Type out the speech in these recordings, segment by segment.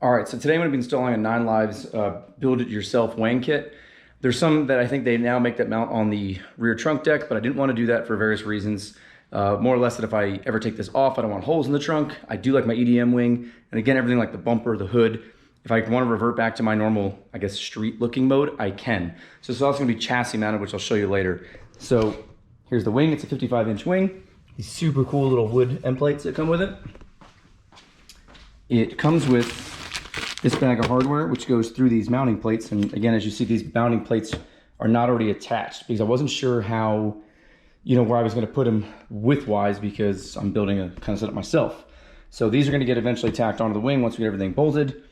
All right, so today I'm going to be installing a 9Lives build-it-yourself Wang Kit. There's some that I think they now make that mount on the rear trunk deck, but I didn't want to do that for various reasons. More or less that if I ever take this off, I don't want holes in the trunk. I do like my EDM wing, and again, everything like the bumper, the hood. If I want to revert back to my normal, I guess, street-looking mode, I can. So it's also going to be chassis mounted, which I'll show you later. So here's the wing. It's a 55-inch wing. These super cool little wood end plates that come with it. It comes with this bag of hardware, which goes through these mounting plates. And again, as you see, these mounting plates are not already attached because I wasn't sure how, where I was going to put them width-wise because I'm building a kind of setup myself. So these are going to get eventually tacked onto the wing once we get everything bolted.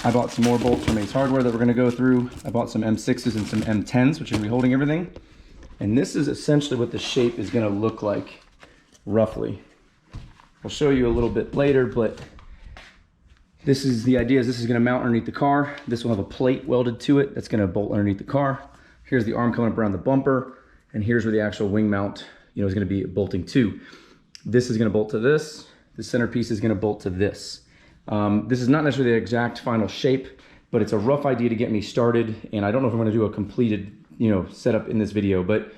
I bought some more bolts from Ace Hardware that we're going to go through. I bought some M6s and some M10s, which are going to be holding everything. And this is essentially what the shape is going to look like, roughly. I'll show you a little bit later, but this is the idea. Is this is going to mount underneath the car. This will have a plate welded to it that's going to bolt underneath the car. Here's the arm coming up around the bumper, and here's where the actual wing mount, is going to be bolting to. This is going to bolt to this. The centerpiece is going to bolt to this. This is not necessarily the exact final shape, but it's a rough idea to get me started. And I don't know if I'm going to do a completed, setup in this video, but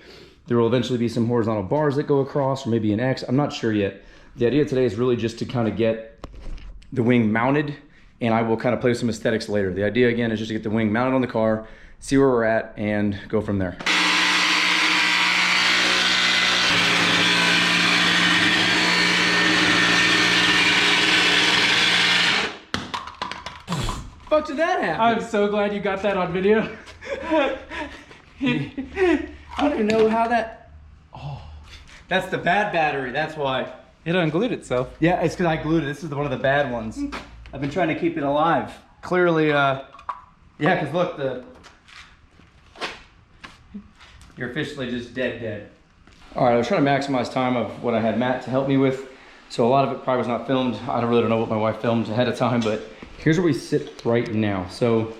there will eventually be some horizontal bars that go across, or maybe an X. I'm not sure yet. The idea today is really just to kind of get the wing mounted, and I will kind of play with some aesthetics later. The idea again is just to get the wing mounted on the car, see where we're at, and go from there. Fuck did that happen? I'm so glad you got that on video. I don't even know how that. Oh, that's the bad battery. That's why. It unglued itself. Yeah, it's because I glued it. This is one of the bad ones. I've been trying to keep it alive. Clearly, yeah, because look, you're officially just dead. All right, I was trying to maximize time of what I had Matt to help me with. So a lot of it probably was not filmed. I don't know what my wife filmed ahead of time, but here's where we sit right now. So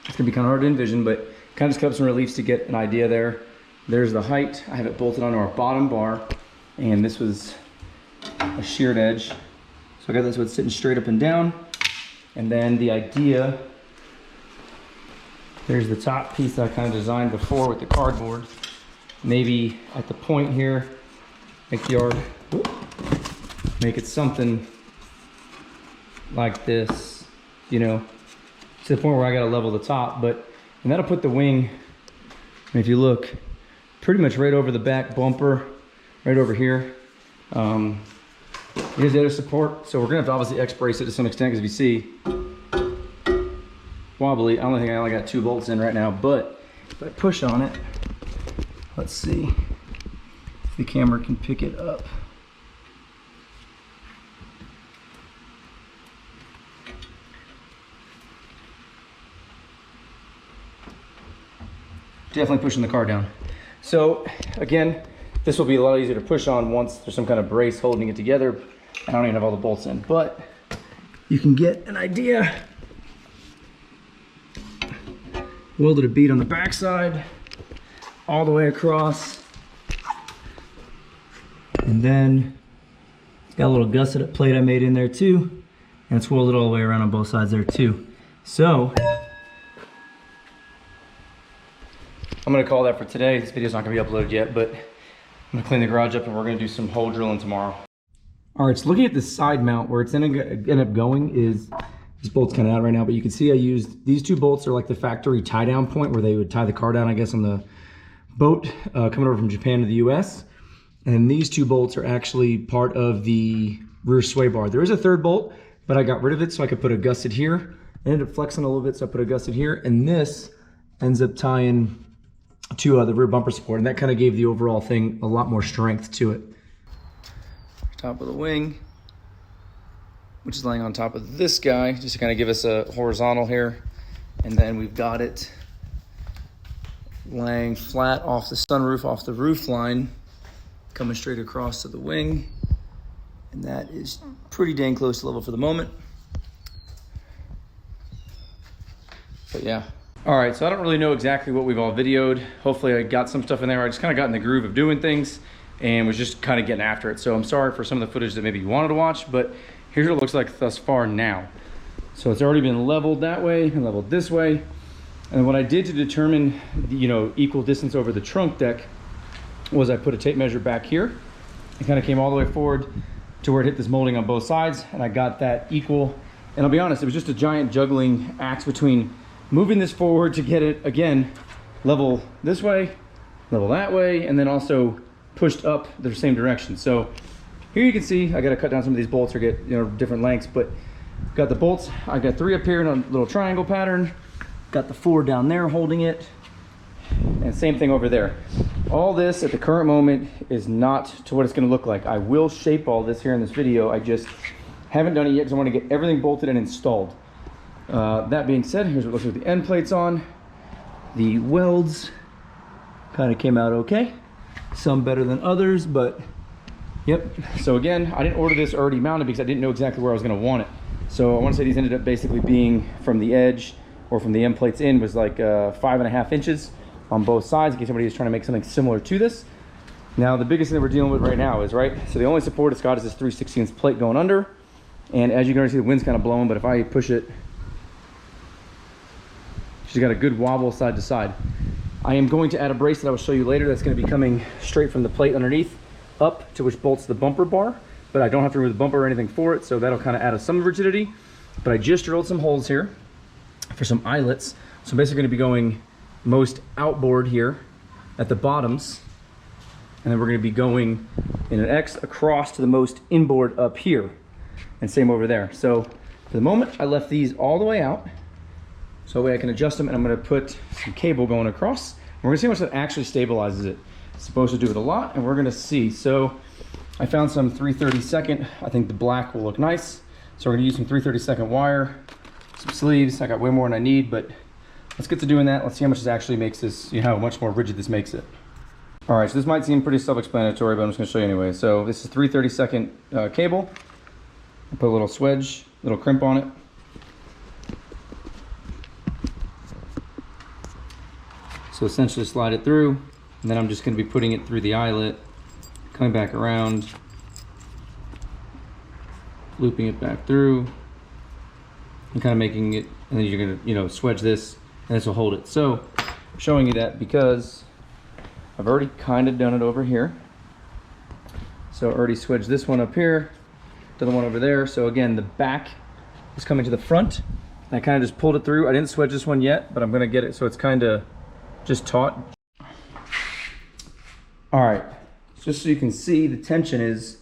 it's gonna be kind of hard to envision, but kind of just cut up some reliefs to get an idea there. There's the height. I have it bolted onto our bottom bar, and this was a sheared edge. So I got this one sitting straight up and down. And then the idea, there's the top piece that I kind of designed before with the cardboard. Maybe at the point here, make the yard, make it something like this, to the point where I gotta level the top. And that'll put the wing, if you look, pretty much right over the back bumper, right over here. Here's the other support. So we're gonna have to obviously X-brace it to some extent, because if you see, wobbly. I only got 2 bolts in right now, but if I push on it, let's see if the camera can pick it up. Definitely pushing the car down. So again, this will be a lot easier to push on once there's some kind of brace holding it together. I don't even have all the bolts in, but you can get an idea. Welded a bead on the backside, all the way across. And then it's got a little gusset plate I made in there too. And it's welded all the way around on both sides there too. So I'm gonna call that for today. This video's not gonna be uploaded yet, but I'm gonna clean the garage up and we're gonna do some hole drilling tomorrow. All right, so looking at the side mount, where it's gonna end up going is, this bolt's kind of out right now, but you can see I used, these 2 bolts are like the factory tie down point where they would tie the car down, I guess, on the boat coming over from Japan to the US. And these 2 bolts are actually part of the rear sway bar. There is a 3rd bolt, but I got rid of it so I could put a gusset here. I ended up flexing a little bit, so I put a gusset here, and this ends up tying to the rear bumper support, and that kind of gave the overall thing a lot more strength to it. Top of the wing, which is laying on top of this guy, just to kind of give us a horizontal here. And then we've got it laying flat off the sunroof, off the roof line, coming straight across to the wing. And that is pretty dang close to level for the moment. But yeah. All right, so I don't really know exactly what we've all videoed. Hopefully I got some stuff in there. I just kind of got in the groove of doing things and was just kind of getting after it. So I'm sorry for some of the footage that maybe you wanted to watch, but here's what it looks like thus far now. So it's already been leveled that way and leveled this way. And what I did to determine, you know, equal distance over the trunk deck was I put a tape measure back here. It kind of came all the way forward to where it hit this molding on both sides, and I got that equal. And I'll be honest, it was just a giant juggling act between moving this forward to get it, again, level this way, level that way, and then also pushed up the same direction. So here you can see I got to cut down some of these bolts or get, you know, different lengths, but got the bolts. I got 3 up here in a little triangle pattern. Got the 4 down there holding it, and same thing over there. All this at the current moment is not to what it's going to look like. I will shape all this here in this video. I just haven't done it yet because I want to get everything bolted and installed. That being said, here's what it looks like with the end plates on. The welds kind of came out okay. Some better than others, but yep. So again, I didn't order this already mounted because I didn't know exactly where I was going to want it. So I want to say these ended up basically being from the edge or from the end plates in was like 5.5 inches on both sides in case somebody is trying to make something similar to this. Now the biggest thing that we're dealing with right now is, right, so the only support it's got is this 3/16 plate going under, and as you can already see the wind's kind of blowing, but if I push it, she's got a good wobble side to side. I am going to add a brace that I will show you later that's going to be coming straight from the plate underneath up to which bolts the bumper bar, but I don't have to remove the bumper or anything for it, so that'll kind of add some rigidity. But I just drilled some holes here for some eyelets. So I'm basically going to be going most outboard here at the bottoms, and then we're going to be going in an X across to the most inboard up here, and same over there. So for the moment I left these all the way out so that way I can adjust them, and I'm going to put some cable going across. We're going to see how much that actually stabilizes it. It's supposed to do it a lot, and we're going to see. So I found some 3/32. I think the black will look nice, so we're going to use some 3/32 wire, some sleeves. I got way more than I need, but let's get to doing that. Let's see how much this actually makes this, you know, how much more rigid this makes it. All right, so this might seem pretty self-explanatory, but I'm just gonna show you anyway. So this is 3/32 cable. I put a little swedge, little crimp on it. So essentially slide it through, and then I'm just gonna be putting it through the eyelet, coming back around, looping it back through, and kind of making it, and then you're gonna, you know, swedge this, and this will hold it. So I'm showing you that because I've already kind of done it over here. So I already swedged this one up here, the other one over there. So again, the back is coming to the front. I kind of just pulled it through. I didn't swedge this one yet, but I'm gonna get it so it's kind of just taut. All right, just so you can see, the tension is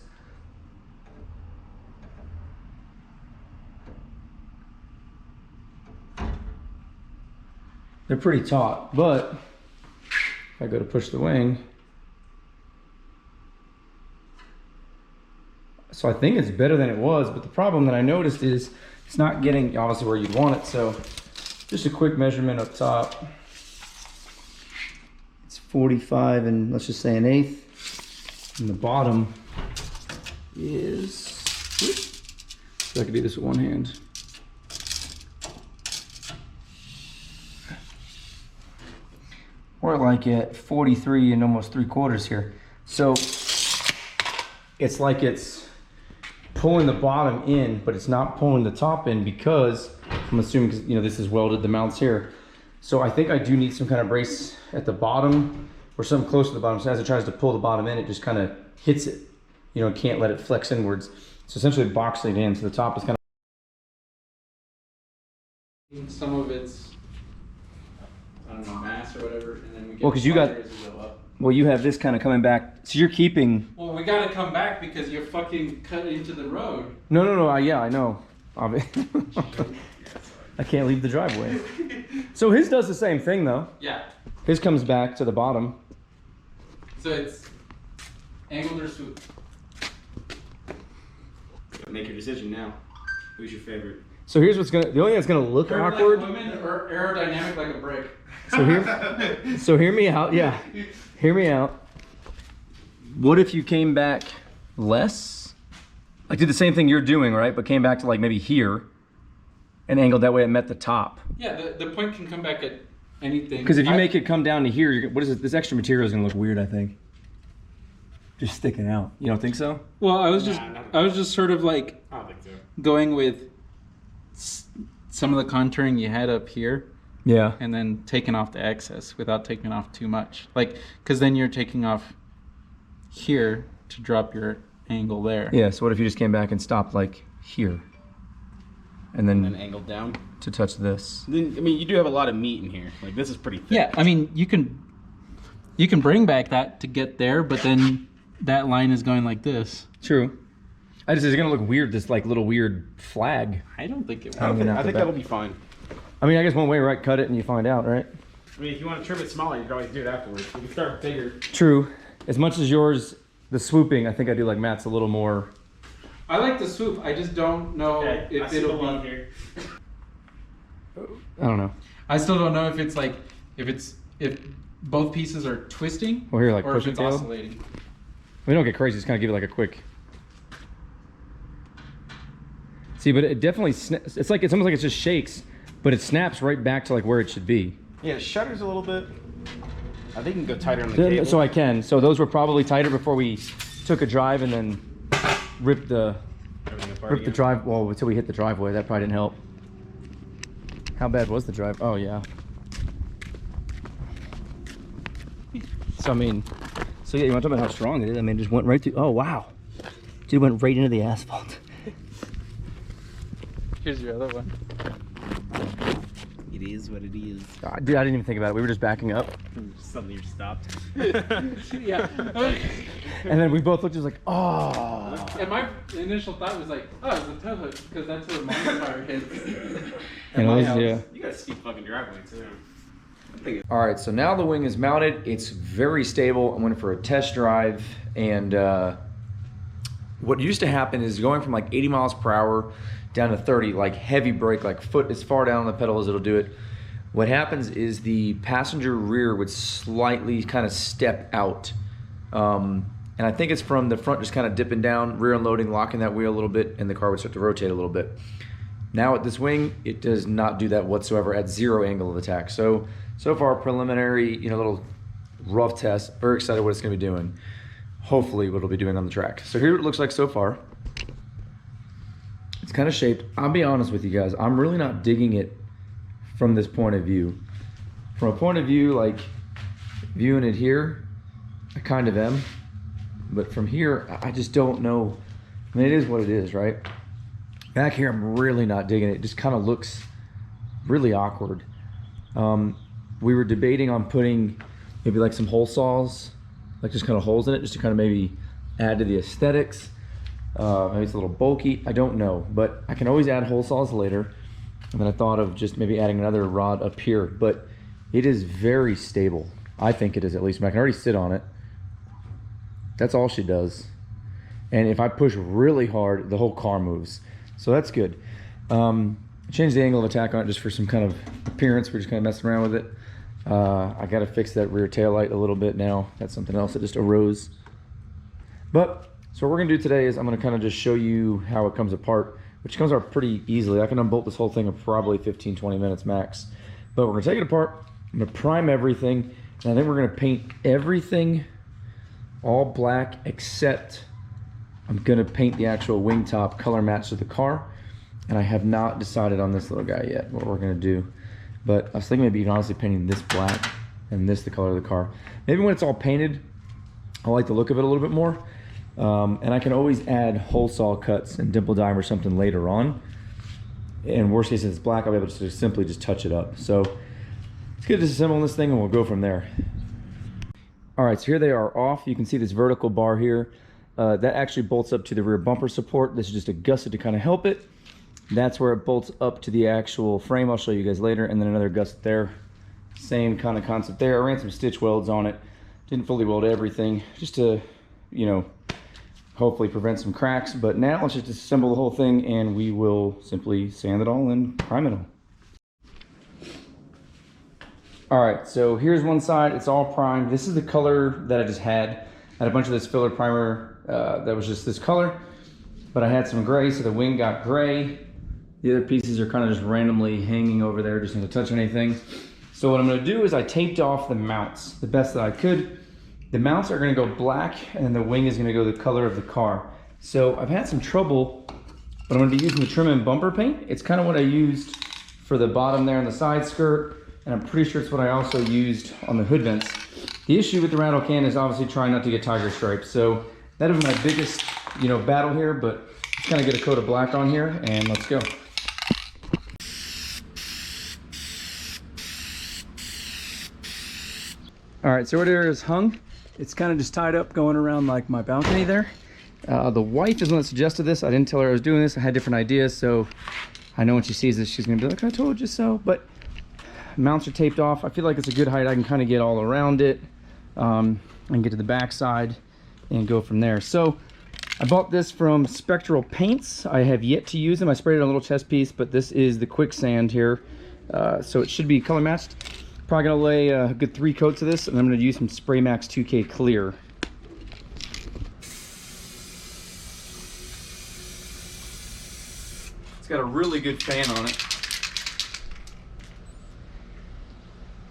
they're pretty taut, but if I go to push the wing, so I think it's better than it was, but the problem that I noticed is it's not getting obviously where you'd want it. So just a quick measurement up top. It's 45 and let's just say 1/8. And the bottom is, so I can do this with one hand. We're like at 43 and almost 3/4 here. So it's like it's pulling the bottom in, but it's not pulling the top in because I'm assuming, because, you know, this is welded, the mounts here. So I think I do need some kind of brace at the bottom or something close to the bottom. So as it tries to pull the bottom in, it just kind of hits it, you know, can't let it flex inwards. So essentially boxing it in. So the top is kind of, some of it's, I don't know, mass or whatever, and then we get, well, because you got, well, you have this kind of coming back, so you're keeping. Well, we got to come back because you're fucking cut into the road. No, yeah, I know. I can't leave the driveway. So his does the same thing though. Yeah. His comes back to the bottom. So it's angled or swoop. Make your decision now. Who's your favorite? So here's what's gonna, the only thing that's gonna look awkward. Like women or aerodynamic like a brick. So hear me out. Yeah, hear me out. What if you came back less? Like did the same thing you're doing, right? But came back to like maybe here and angled that way it met the top. Yeah, the point can come back at anything. Because if you make it come down to here, what is it? This extra material is gonna look weird, I think. Just sticking out. You don't think so? Well, I was just sort of like I don't think so. going with some of the contouring you had up here, Yeah. and then taking off the excess without taking off too much. Like, because then you're taking off here to drop your angle there. Yeah, so what if you just came back and stopped like here? And then angled down. to touch this. Then, I mean, you do have a lot of meat in here. Like, this is pretty thick. Yeah, I mean, you can bring back that to get there, but then that line is going like this. True. It's gonna look weird, this like little weird flag. I don't think it I will. think that'll be fine. I mean, I guess one way, right? Cut it and you find out, right? I mean, if you want to trim it smaller, you can always do it afterwards. You can start bigger. True. As much as yours, the swooping, I think I do like Matt's a little more. I like the swoop. I just don't know if it'll be here. I don't know. I still don't know if it's like if both pieces are twisting Well, here, like or if push it it's tail. oscillating. We don't get crazy. Just kind of give it like a quick. See, but it definitely it's almost like it just shakes, but it snaps right back to like where it should be. Yeah, it shudders a little bit. I think you can go tighter on the cable. So I can. So those were probably tighter before we took a drive and then ripped the drive. Well, until we hit the driveway, that probably didn't help. How bad was the drive? Oh yeah. So I mean, so yeah, you want to talk about how strong it is? I mean, it just went right through. Oh wow, dude, went right into the asphalt. Here's your other one. It is what it is. Dude, I didn't even think about it. We were just backing up, Suddenly you're stopped. Yeah. and then we both looked just like, oh. And my initial thought was like, oh, it's a tow hook because that's where my car hits. And my it was, house. yeah. You got a steep fucking driveway too. All right, so now the wing is mounted. It's very stable. I went for a test drive, and what used to happen is going from like 80 miles per hour down to 30, like heavy brake, like foot as far down on the pedal as it'll do it. What happens is the passenger rear would slightly kind of step out. And I think it's from the front just kind of dipping down, rear unloading, locking that wheel a little bit, and the car would start to rotate a little bit. Now at this wing, it does not do that whatsoever at 0 angle of attack. So far preliminary, little rough test. Very excited what it's gonna be doing. Hopefully what it'll be doing on the track. So here's what it looks like so far. It's kind of shaped. I'll be honest with you guys, I'm really not digging it from this point of view. From a point of view, like viewing it here, I kind of am. But from here, I just don't know. I mean, it is what it is, right? Back here, I'm really not digging it. It just kind of looks really awkward. We were debating on putting maybe like some hole saws, like just kind of holes in it, just to kind of maybe add to the aesthetics. Maybe it's a little bulky, I don't know, but I can always add hole saws later. And then I thought of just maybe adding another rod up here, but it is very stable. I think it is, at least. I can already sit on it. That's all she does. And if I push really hard, the whole car moves. So that's good. Change the angle of attack on it just for some kind of appearance. We're just kind of messing around with it. I got to fix that rear tail light a little bit now. That's something else that just arose. But so what we're gonna do today is I'm gonna kind of just show you how it comes apart, which comes apart pretty easily. I can unbolt this whole thing in probably 15-20 minutes max. But we're gonna take it apart, I'm gonna prime everything, and then we're gonna paint everything all black, except I'm gonna paint the actual wing top color match to the car. And I have not decided on this little guy yet, what we're gonna do. But I was thinking maybe even honestly painting this black and this the color of the car. Maybe when it's all painted, I like the look of it a little bit more. And I can always add hole saw cuts and dimple dime or something later on. In worst case, if it's black, I'll be able to simply just touch it up. So let's get disassembling this thing and we'll go from there. All right, so here they are off. You can see this vertical bar here. That actually bolts up to the rear bumper support. This is just a gusset to kind of help it. That's where it bolts up to the actual frame. I'll show you guys later. And then another gusset there. Same kind of concept there. I ran some stitch welds on it. Didn't fully weld everything, just to, hopefully prevent some cracks. But now let's just assemble the whole thing and we will simply sand it all and prime it all. All right, so here's one side, it's all primed. This is the color that I just had. I had a bunch of this filler primer that was just this color, but I had some gray, so the wing got gray. The other pieces are kind of just randomly hanging over there, just not to touch anything. So what I'm gonna do is I taped off the mounts the best that I could. The mounts are gonna go black and then the wing is gonna go the color of the car. So I've had some trouble, but I'm gonna be using the trim and bumper paint. It's kind of what I used for the bottom there on the side skirt, and I'm pretty sure it's what I also used on the hood vents. The issue with the rattle can is obviously trying not to get tiger stripes. So that is my biggest, battle here, but just kind of get a coat of black on here and let's go. All right, so where it is hung, it's kind of just tied up going around like my balcony there. The wife is the one that suggested this. I didn't tell her I was doing this. I had different ideas, so I know when she sees this, she's gonna be like, I told you so. But mounts are taped off. I feel like it's a good height. I can kind of get all around it and get to the back side and go from there. So I bought this from Spectral Paints. I have yet to use them. I sprayed it on a little chest piece, but this is the quicksand here. So it should be color matched. Probably gonna lay a good 3 coats of this, and I'm gonna use some Spray Max 2K Clear. It's got a really good fan on it.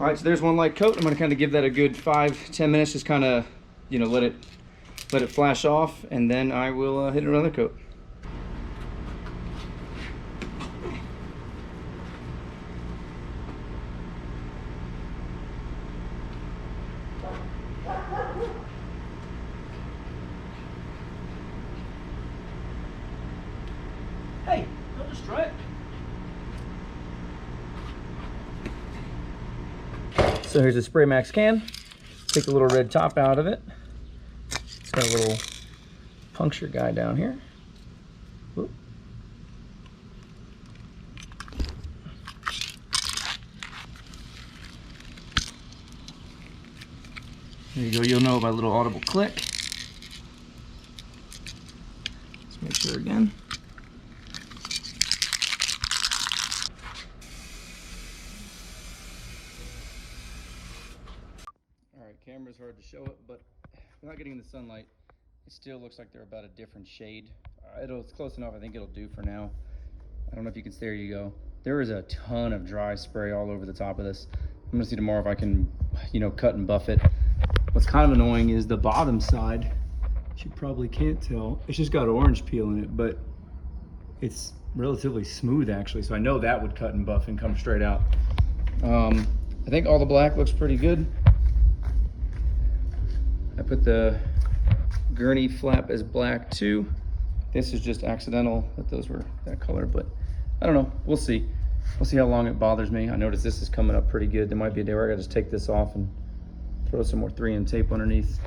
All right, so there's one light coat. I'm gonna kind of give that a good 5-10 minutes, just kind of, let it flash off, and then I will hit another coat. Hey, don't destroy it. So here's a Spray Max can. Take the little red top out of it. It's got a little puncture guy down here. Whoop. There you go. You'll know by a little audible click. Let's make sure again. Camera's hard to show it, but without getting in the sunlight, it still looks like they're about a different shade. It's close enough. I think it'll do for now. I don't know if you can see. There you go. There is a ton of dry spray all over the top of this. I'm gonna see tomorrow if I can, cut and buff it. What's kind of annoying is the bottom side. You probably can't tell. It's just got orange peel in it, but it's relatively smooth actually. So I know that would cut and buff and come straight out. I think all the black looks pretty good. I put the gurney flap as black too. This is just accidental that those were that color, but I don't know. We'll see. We'll see how long it bothers me. I noticed this is coming up pretty good. There might be a day where I gotta just take this off and throw some more 3M tape underneath.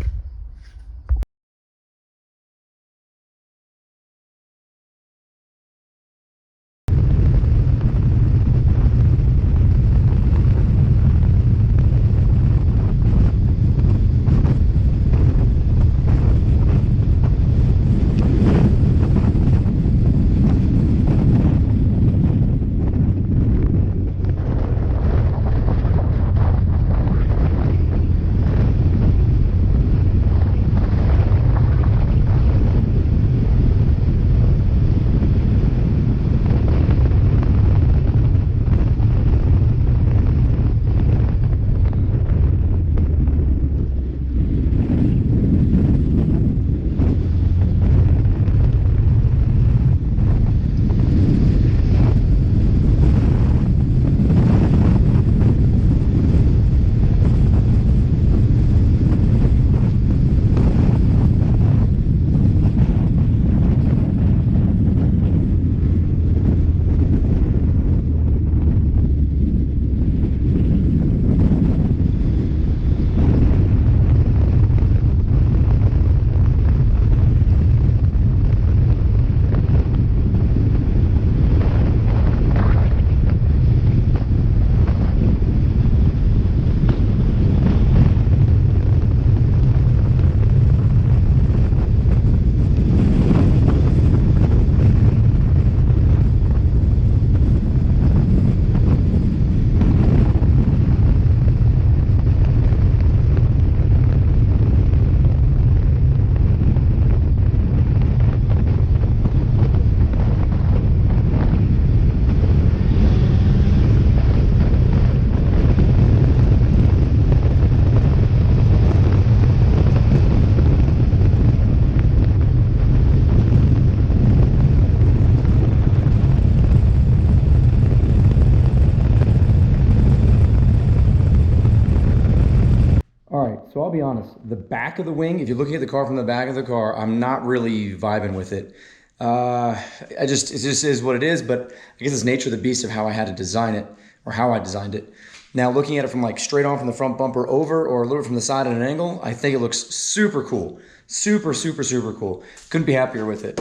I'll be honest. The back of the wing, if you're looking at the car from the back of the car, I'm not really vibing with it. It just is what it is, but I guess it's nature of the beast of how I had to design it, or how I designed it. Now, looking at it from like straight on from the front bumper over, or a little bit from the side at an angle, I think it looks super cool. Super, super, super cool. Couldn't be happier with it.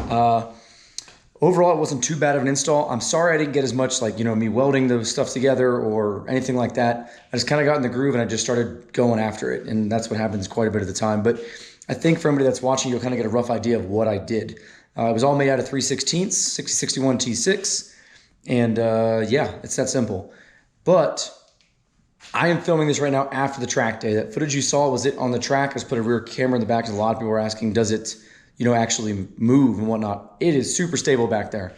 Overall, it wasn't too bad of an install. I'm sorry I didn't get as much like, me welding the stuff together or anything like that. I just kind of got in the groove and I just started going after it. And that's what happens quite a bit of the time. But I think for anybody that's watching, you'll kind of get a rough idea of what I did. It was all made out of 3/16, 6061 T6. And yeah, it's that simple. But I am filming this right now after the track day. That footage you saw, was it on the track? I just put a rear camera in the back because a lot of people were asking, does it actually move and whatnot? It is super stable back there.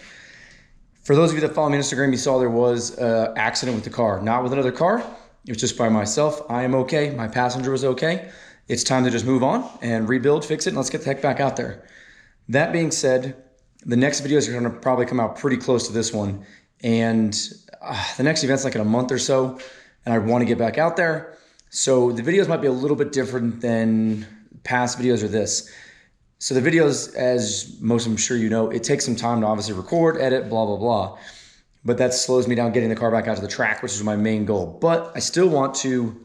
For those of you that follow me on Instagram, you saw there was an accident with the car. Not with another car. It was just by myself. I am okay. My passenger was okay. It's time to just move on and rebuild, fix it, and let's get the heck back out there. That being said, the next videos are going to probably come out pretty close to this one. And the next event's like in a month or so, and I want to get back out there. So the videos might be a little bit different than past videos or this. So the videos, as most of them sure you know, it takes some time to obviously record, edit, blah, blah, blah. But that slows me down getting the car back out to the track, which is my main goal. But I still want to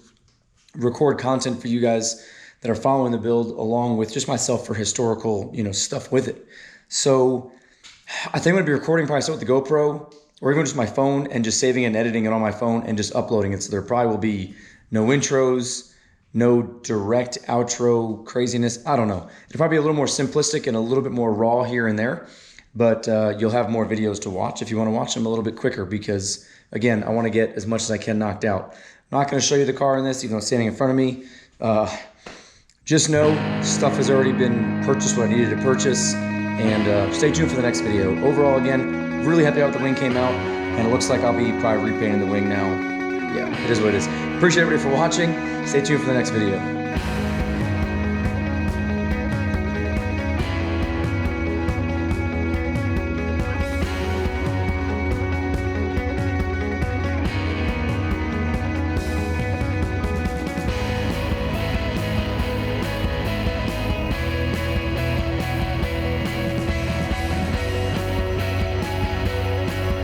record content for you guys that are following the build along with just myself for historical, stuff with it. So I think I'm gonna be recording probably still with the GoPro or even just my phone and just saving and editing it on my phone and just uploading it. So there probably will be no intros, no direct outro craziness. I don't know. It'll probably be a little more simplistic and a little bit more raw here and there, but you'll have more videos to watch if you want to watch them a little bit quicker because, again, I want to get as much as I can knocked out. I'm not going to show you the car in this, even though it's standing in front of me. Just know stuff has already been purchased, what I needed to purchase, and stay tuned for the next video. Overall, again, really happy how the wing came out, and it looks like I'll be probably repainting the wing now. Yeah, it is what it is. Appreciate everybody for watching. Stay tuned for the next video.